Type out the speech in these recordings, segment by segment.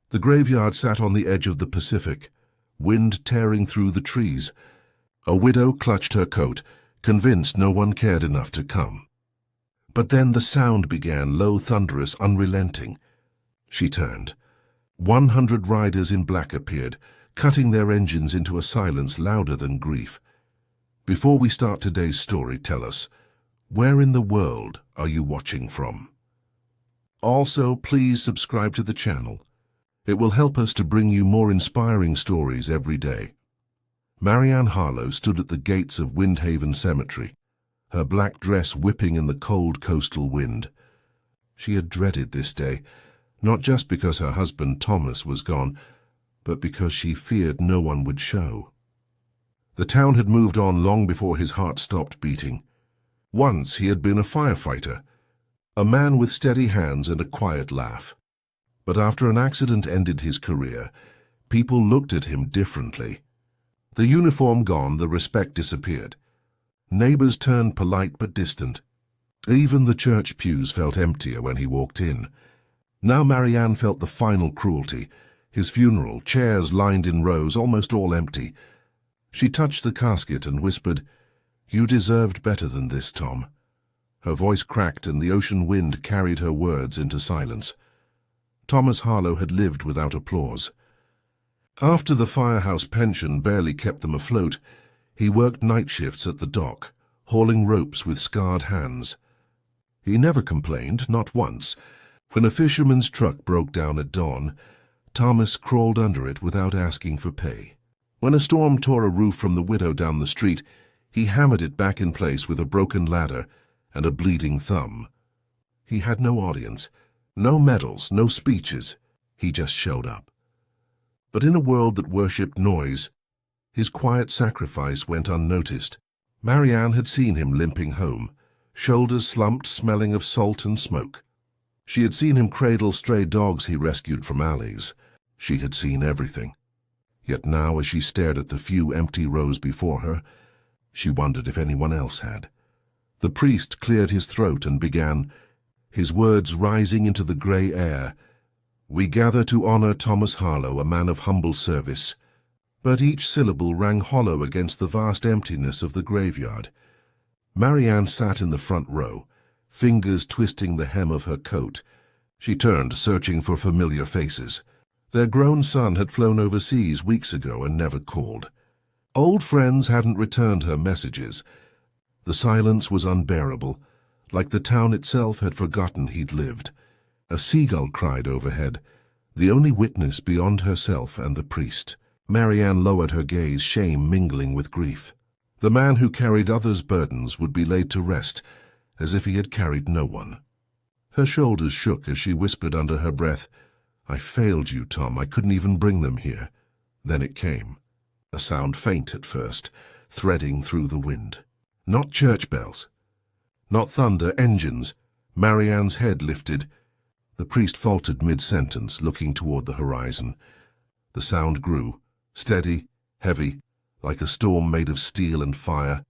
The graveyard sat on the edge of the Pacific, wind tearing through the trees. A widow clutched her coat, convinced no one cared enough to come. But then the sound began, low, thunderous, unrelenting. She turned. 100 riders in black appeared, cutting their engines into a silence louder than grief. Before we start today's story, tell us, where in the world are you watching from? Also, please subscribe to the channel. It will help us to bring you more inspiring stories every day. Marianne Harlow stood at the gates of Windhaven Cemetery, her black dress whipping in the cold coastal wind. She had dreaded this day, not just because her husband Thomas was gone, but because she feared no one would show. The town had moved on long before his heart stopped beating. Once he had been a firefighter, a man with steady hands and a quiet laugh. But after an accident ended his career, people looked at him differently. The uniform gone, the respect disappeared. Neighbors turned polite but distant. Even the church pews felt emptier when he walked in. Now Marianne felt the final cruelty. His funeral, chairs lined in rows, almost all empty. She touched the casket and whispered, "You deserved better than this, Tom." Her voice cracked and the ocean wind carried her words into silence. Thomas Harlow had lived without applause. After the firehouse pension barely kept them afloat, he worked night shifts at the dock, hauling ropes with scarred hands. He never complained, not once. When a fisherman's truck broke down at dawn, Thomas crawled under it without asking for pay. When a storm tore a roof from the widow down the street, he hammered it back in place with a broken ladder and a bleeding thumb. He had no audience, no medals, no speeches. He just showed up. But in a world that worshipped noise, his quiet sacrifice went unnoticed. Marianne had seen him limping home, shoulders slumped, smelling of salt and smoke. She had seen him cradle stray dogs he rescued from alleys. She had seen everything. Yet now, as she stared at the few empty rows before her, she wondered if anyone else had. The priest cleared his throat and began, his words rising into the grey air. "We gather to honor Thomas Harlow, a man of humble service." But each syllable rang hollow against the vast emptiness of the graveyard. Marianne sat in the front row, fingers twisting the hem of her coat. She turned, searching for familiar faces. Their grown son had flown overseas weeks ago and never called. Old friends hadn't returned her messages. The silence was unbearable, like the town itself had forgotten he'd lived. A seagull cried overhead, the only witness beyond herself and the priest. Marianne lowered her gaze, shame mingling with grief. The man who carried others' burdens would be laid to rest, as if he had carried no one. Her shoulders shook as she whispered under her breath, "I failed you, Tom. I couldn't even bring them here." Then it came. A sound faint at first, threading through the wind. Not church bells. Not thunder, engines. Marianne's head lifted. The priest faltered mid-sentence, looking toward the horizon. The sound grew, steady, heavy, like a storm made of steel and fire.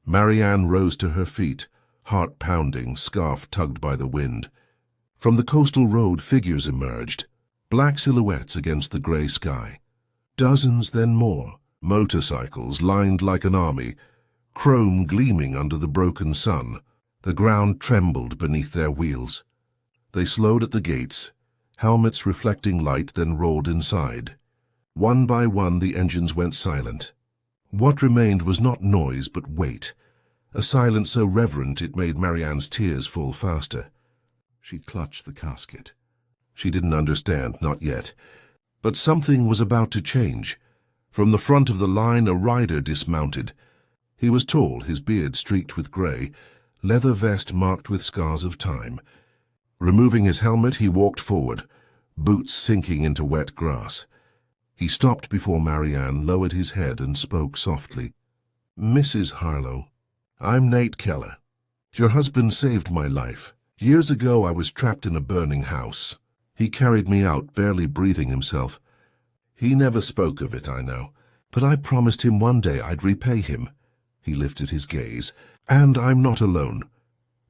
Marianne rose to her feet, heart pounding, scarf tugged by the wind. From the coastal road figures emerged, black silhouettes against the grey sky. Dozens, then more, motorcycles lined like an army, chrome gleaming under the broken sun. The ground trembled beneath their wheels. They slowed at the gates, helmets reflecting light, then rolled inside. One by one the engines went silent. What remained was not noise but weight, a silence so reverent it made Marianne's tears fall faster. She clutched the casket. She didn't understand, not yet. But something was about to change. From the front of the line a rider dismounted. He was tall, his beard streaked with grey, leather vest marked with scars of time. Removing his helmet, he walked forward, boots sinking into wet grass. He stopped before Marianne, lowered his head and spoke softly. "Mrs. Harlow, I'm Nate Keller. Your husband saved my life. Years ago I was trapped in a burning house. He carried me out, barely breathing himself. He never spoke of it, I know, but I promised him one day I'd repay him." He lifted his gaze. "And I'm not alone."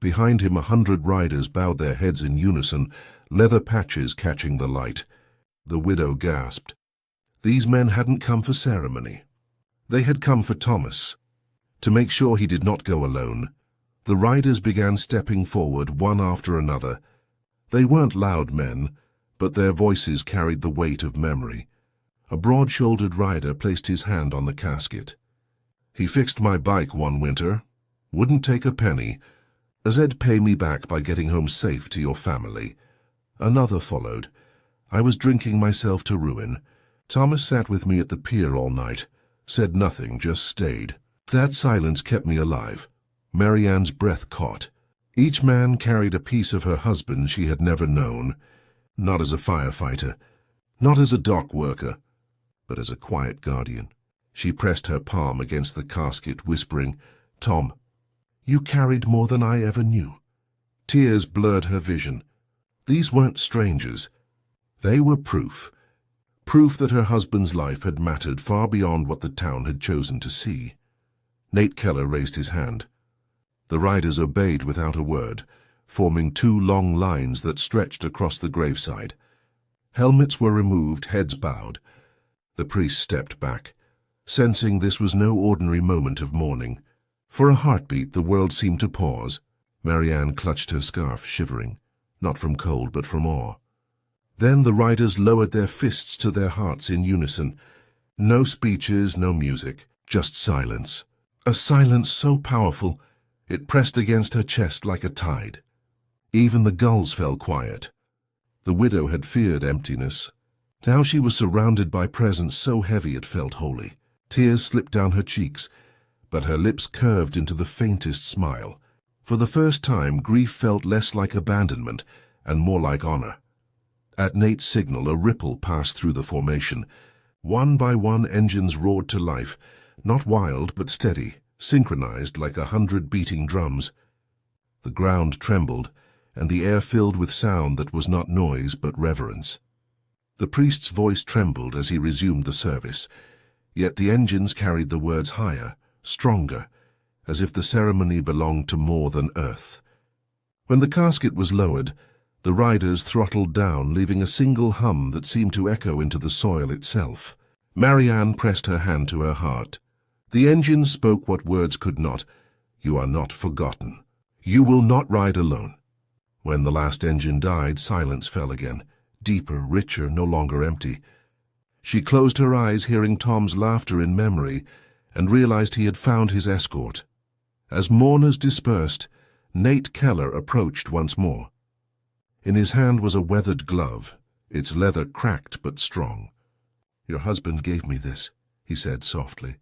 Behind him 100 riders bowed their heads in unison, leather patches catching the light. The widow gasped. These men hadn't come for ceremony. They had come for Thomas. To make sure he did not go alone, the riders began stepping forward one after another. They weren't loud men, but their voices carried the weight of memory. A broad-shouldered rider placed his hand on the casket. He fixed my bike one winter. Wouldn't take a penny, as Ed pay me back by getting home safe to your family. Another followed. I was drinking myself to ruin. Thomas sat with me at the pier all night, said nothing, just stayed. That silence kept me alive. Marianne's breath caught. Each man carried a piece of her husband she had never known, not as a firefighter, not as a dock worker, but as a quiet guardian. She pressed her palm against the casket, whispering, "Tom, you carried more than I ever knew." Tears blurred her vision. These weren't strangers. They were proof. Proof that her husband's life had mattered far beyond what the town had chosen to see. Nate Keller raised his hand. The riders obeyed without a word, forming two long lines that stretched across the graveside. Helmets were removed, heads bowed. The priest stepped back, sensing this was no ordinary moment of mourning. For a heartbeat, the world seemed to pause. Marianne clutched her scarf, shivering, not from cold but from awe. Then the riders lowered their fists to their hearts in unison. No speeches, no music, just silence. A silence so powerful, it pressed against her chest like a tide. Even the gulls fell quiet. The widow had feared emptiness. Now she was surrounded by presence so heavy it felt holy. Tears slipped down her cheeks, but her lips curved into the faintest smile. For the first time, grief felt less like abandonment and more like honor. At Nate's signal, a ripple passed through the formation. One by one, engines roared to life, not wild but steady, synchronized like 100 beating drums. The ground trembled, and the air filled with sound that was not noise but reverence. The priest's voice trembled as he resumed the service, yet the engines carried the words higher, stronger, as if the ceremony belonged to more than earth. When the casket was lowered, the riders throttled down, leaving a single hum that seemed to echo into the soil itself. Marianne pressed her hand to her heart. The engines spoke what words could not. "You are not forgotten. You will not ride alone." When the last engine died, silence fell again, deeper, richer, no longer empty. She closed her eyes, hearing Tom's laughter in memory, and realized he had found his escort. As mourners dispersed, Nate Keller approached once more. In his hand was a weathered glove, its leather cracked but strong. "Your husband gave me this," he said softly.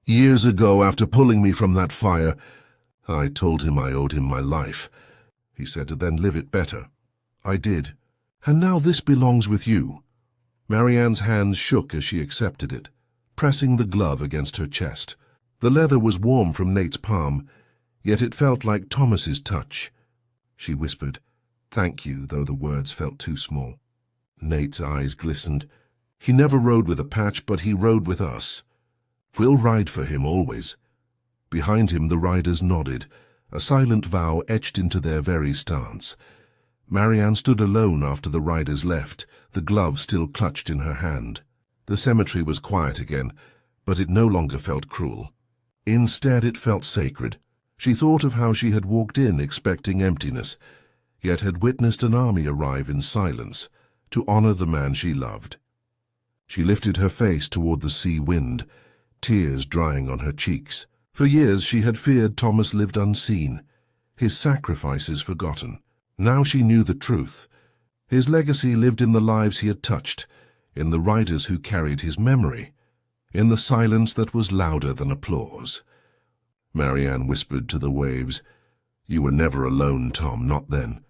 "Years ago, after pulling me from that fire, I told him I owed him my life. He said to then live it better. I did. And now this belongs with you." Marianne's hands shook as she accepted it, pressing the glove against her chest. The leather was warm from Nate's palm, yet it felt like Thomas's touch. She whispered, "Thank you," though the words felt too small. Nate's eyes glistened. "He never rode with a patch, but he rode with us. We'll ride for him always." Behind him the riders nodded, a silent vow etched into their very stance. Marianne stood alone after the riders left, the glove still clutched in her hand. The cemetery was quiet again, but it no longer felt cruel. Instead it felt sacred. She thought of how she had walked in expecting emptiness, yet had witnessed an army arrive in silence to honor the man she loved. She lifted her face toward the sea wind, tears drying on her cheeks. For years she had feared Thomas lived unseen, his sacrifices forgotten. Now she knew the truth. His legacy lived in the lives he had touched, in the riders who carried his memory, in the silence that was louder than applause. Marianne whispered to the waves, "You were never alone, Tom, not then.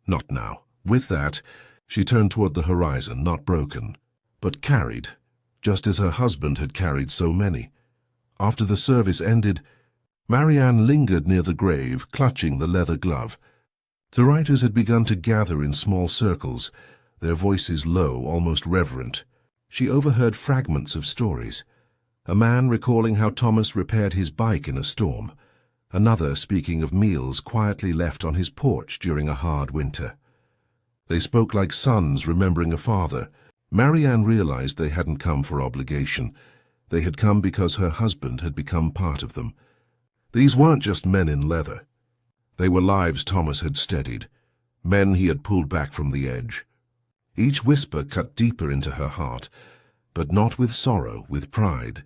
Not now." With that, she turned toward the horizon, not broken, but carried, just as her husband had carried so many. After the service ended, Marianne lingered near the grave, clutching the leather glove. The riders had begun to gather in small circles, their voices low, almost reverent. She overheard fragments of stories. A man recalling how Thomas repaired his bike in a storm, another speaking of meals quietly left on his porch during a hard winter. They spoke like sons remembering a father, Marianne realized they hadn't come for obligation. They had come because her husband had become part of them. These weren't just men in leather. They were lives Thomas had steadied, men he had pulled back from the edge. Each whisper cut deeper into her heart, but not with sorrow, with pride.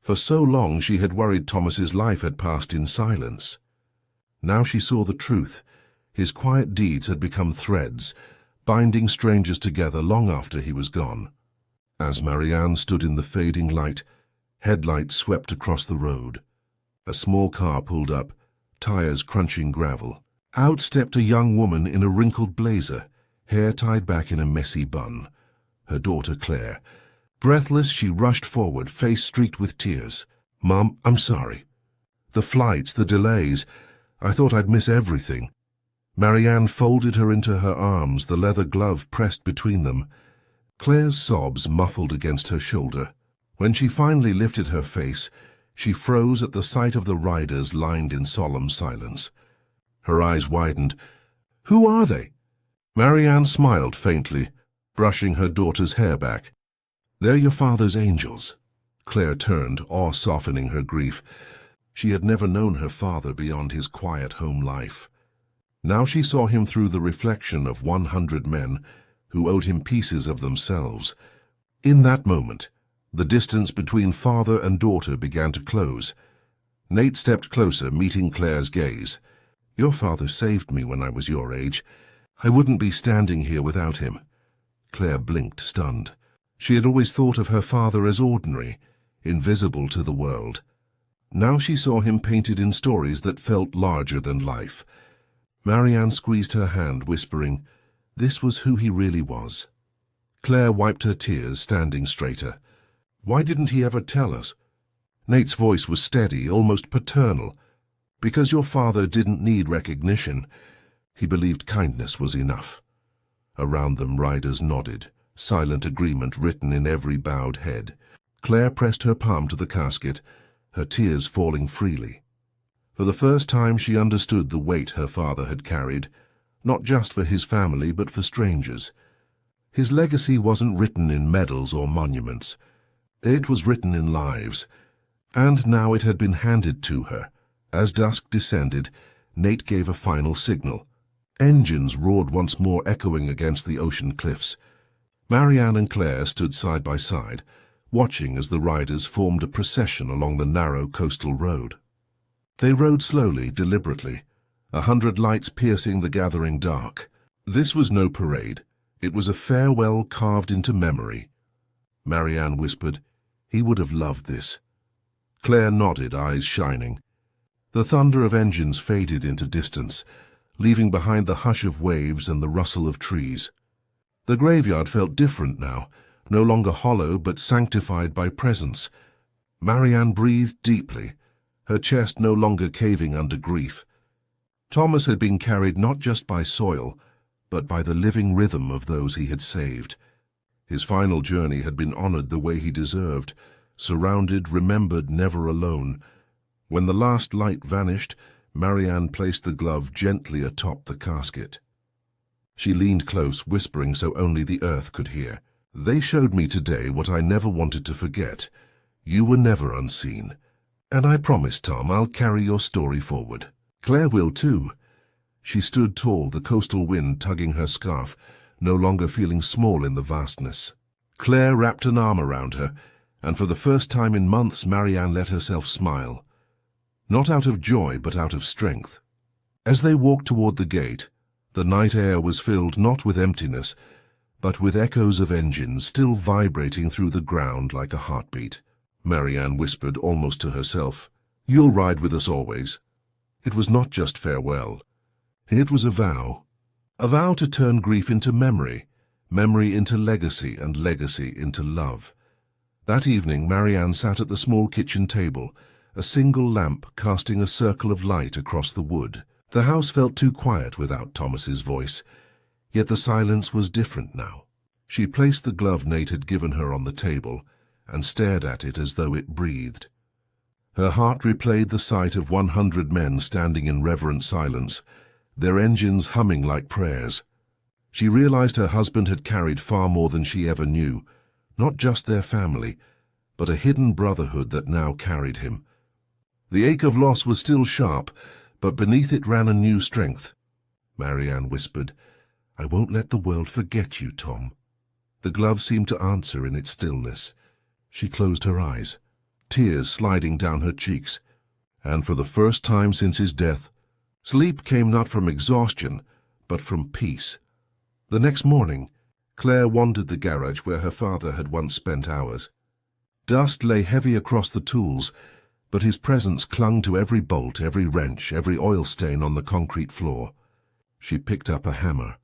For so long she had worried Thomas's life had passed in silence. Now she saw the truth. His quiet deeds had become threads, binding strangers together long after he was gone. As Marianne stood in the fading light, headlights swept across the road. A small car pulled up, tires crunching gravel. Out stepped a young woman in a wrinkled blazer, hair tied back in a messy bun. Her daughter Claire. Breathless, she rushed forward, face streaked with tears. "Mom, I'm sorry. The flights, the delays. I thought I'd miss everything." Marianne folded her into her arms, the leather glove pressed between them. Claire's sobs muffled against her shoulder. When she finally lifted her face, she froze at the sight of the riders lined in solemn silence. Her eyes widened. "Who are they?" Marianne smiled faintly, brushing her daughter's hair back. "They're your father's angels." Claire turned, awe softening her grief. She had never known her father beyond his quiet home life. Now she saw him through the reflection of 100 men who owed him pieces of themselves. In that moment, the distance between father and daughter began to close. Nate stepped closer, meeting Claire's gaze. "Your father saved me when I was your age. I wouldn't be standing here without him." Claire blinked, stunned. She had always thought of her father as ordinary, invisible to the world. Now she saw him painted in stories that felt larger than life. Marianne squeezed her hand, whispering, "This was who he really was." Claire wiped her tears, standing straighter. "Why didn't he ever tell us?" Nate's voice was steady, almost paternal. "Because your father didn't need recognition. He believed kindness was enough." Around them riders nodded, silent agreement written in every bowed head. Claire pressed her palm to the casket, her tears falling freely. For the first time she understood the weight her father had carried, not just for his family but for strangers. His legacy wasn't written in medals or monuments. It was written in lives, and now it had been handed to her. As dusk descended, Nate gave a final signal. Engines roared once more, echoing against the ocean cliffs. Marianne and Claire stood side by side, watching as the riders formed a procession along the narrow coastal road. They rode slowly, deliberately, 100 lights piercing the gathering dark. This was no parade. It was a farewell carved into memory. Marianne whispered, "He would have loved this." Claire nodded, eyes shining. The thunder of engines faded into distance, leaving behind the hush of waves and the rustle of trees. The graveyard felt different now, no longer hollow but sanctified by presence. Marianne breathed deeply, her chest no longer caving under grief. Thomas had been carried not just by soil, but by the living rhythm of those he had saved. His final journey had been honored the way he deserved, surrounded, remembered, never alone. When the last light vanished, Marianne placed the glove gently atop the casket. She leaned close, whispering so only the earth could hear. "They showed me today what I never wanted to forget. You were never unseen. And I promise, Tom, I'll carry your story forward. Claire will too." She stood tall, the coastal wind tugging her scarf, no longer feeling small in the vastness. Claire wrapped an arm around her, and for the first time in months Marianne let herself smile. Not out of joy, but out of strength. As they walked toward the gate, the night air was filled not with emptiness, but with echoes of engines still vibrating through the ground like a heartbeat. Marianne whispered almost to herself, "You'll ride with us always." It was not just farewell. It was a vow to turn grief into memory, memory into legacy, and legacy into love. That evening Marianne sat at the small kitchen table, a single lamp casting a circle of light across the wood. The house felt too quiet without Thomas's voice, yet the silence was different now. She placed the glove Nate had given her on the table, and stared at it as though it breathed. Her heart replayed the sight of 100 men standing in reverent silence, their engines humming like prayers. She realized her husband had carried far more than she ever knew, not just their family, but a hidden brotherhood that now carried him. The ache of loss was still sharp, but beneath it ran a new strength. Marianne whispered, "I won't let the world forget you, Tom." The glove seemed to answer in its stillness. She closed her eyes, tears sliding down her cheeks, and for the first time since his death, sleep came not from exhaustion, but from peace. The next morning, Claire wandered the garage where her father had once spent hours. Dust lay heavy across the tools, but his presence clung to every bolt, every wrench, every oil stain on the concrete floor. She picked up a hammer,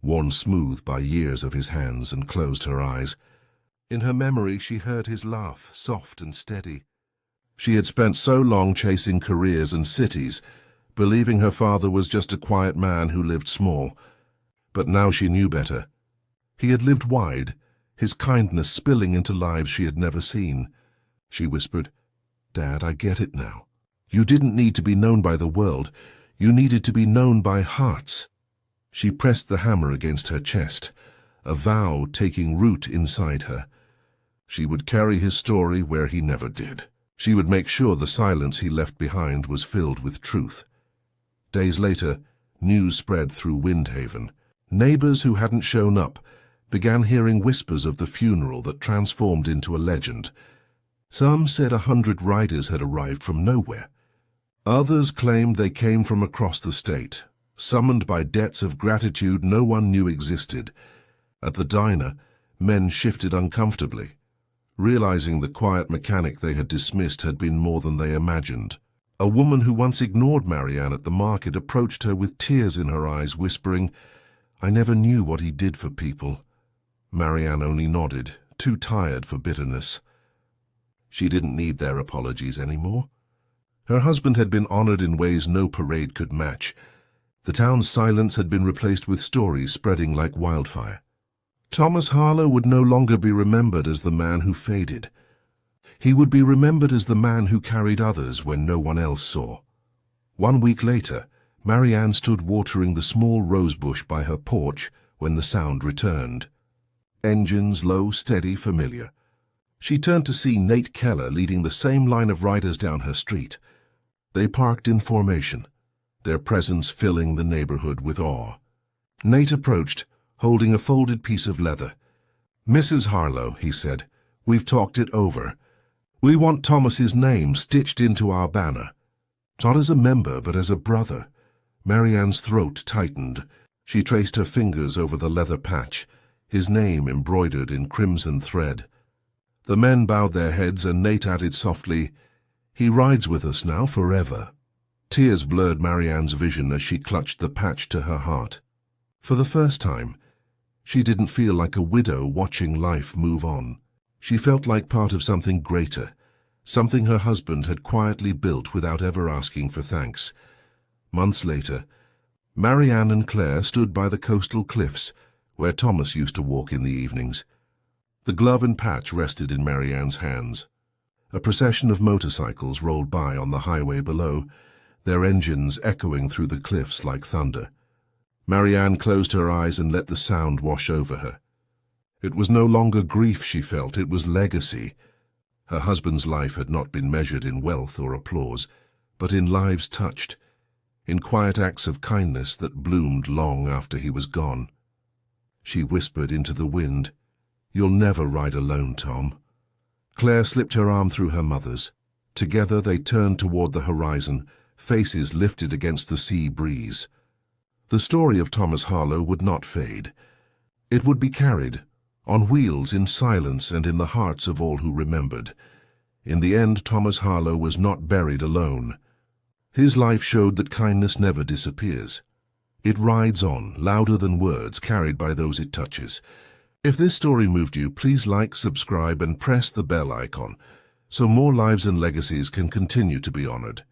worn smooth by years of his hands, and closed her eyes. In her memory she heard his laugh, soft and steady. She had spent so long chasing careers and cities, believing her father was just a quiet man who lived small. But now she knew better. He had lived wide, his kindness spilling into lives she had never seen. She whispered, "Dad, I get it now. You didn't need to be known by the world. You needed to be known by hearts." She pressed the hammer against her chest, a vow taking root inside her. She would carry his story where he never did. She would make sure the silence he left behind was filled with truth. Days later, news spread through Windhaven. Neighbors who hadn't shown up began hearing whispers of the funeral that transformed into a legend. Some said 100 riders had arrived from nowhere. Others claimed they came from across the state, summoned by debts of gratitude no one knew existed. At the diner, men shifted uncomfortably, realizing the quiet mechanic they had dismissed had been more than they imagined. A woman who once ignored Marianne at the market approached her with tears in her eyes, whispering, "I never knew what he did for people." Marianne only nodded, too tired for bitterness. She didn't need their apologies anymore. Her husband had been honored in ways no parade could match. The town's silence had been replaced with stories spreading like wildfire. Thomas Harlow would no longer be remembered as the man who faded. He would be remembered as the man who carried others when no one else saw. 1 week later, Marianne stood watering the small rosebush by her porch when the sound returned. Engines low, steady, familiar. She turned to see Nate Keller leading the same line of riders down her street. They parked in formation, their presence filling the neighborhood with awe. Nate approached, holding a folded piece of leather. "Mrs. Harlow," he said, "we've talked it over. We want Thomas's name stitched into our banner. Not as a member, but as a brother." Marianne's throat tightened. She traced her fingers over the leather patch, his name embroidered in crimson thread. The men bowed their heads, and Nate added softly, "He rides with us now forever." Tears blurred Marianne's vision as she clutched the patch to her heart. For the first time, she didn't feel like a widow watching life move on. She felt like part of something greater, something her husband had quietly built without ever asking for thanks. Months later, Marianne and Claire stood by the coastal cliffs, where Thomas used to walk in the evenings. The glove and patch rested in Marianne's hands. A procession of motorcycles rolled by on the highway below, their engines echoing through the cliffs like thunder. Marianne closed her eyes and let the sound wash over her. It was no longer grief she felt, it was legacy. Her husband's life had not been measured in wealth or applause, but in lives touched, in quiet acts of kindness that bloomed long after he was gone. She whispered into the wind, "You'll never ride alone, Tom." Claire slipped her arm through her mother's. Together they turned toward the horizon, faces lifted against the sea breeze. The story of Thomas Harlow would not fade. It would be carried, on wheels, in silence and in the hearts of all who remembered. In the end, Thomas Harlow was not buried alone. His life showed that kindness never disappears. It rides on, louder than words, carried by those it touches. If this story moved you, please like, subscribe, and press the bell icon so more lives and legacies can continue to be honored.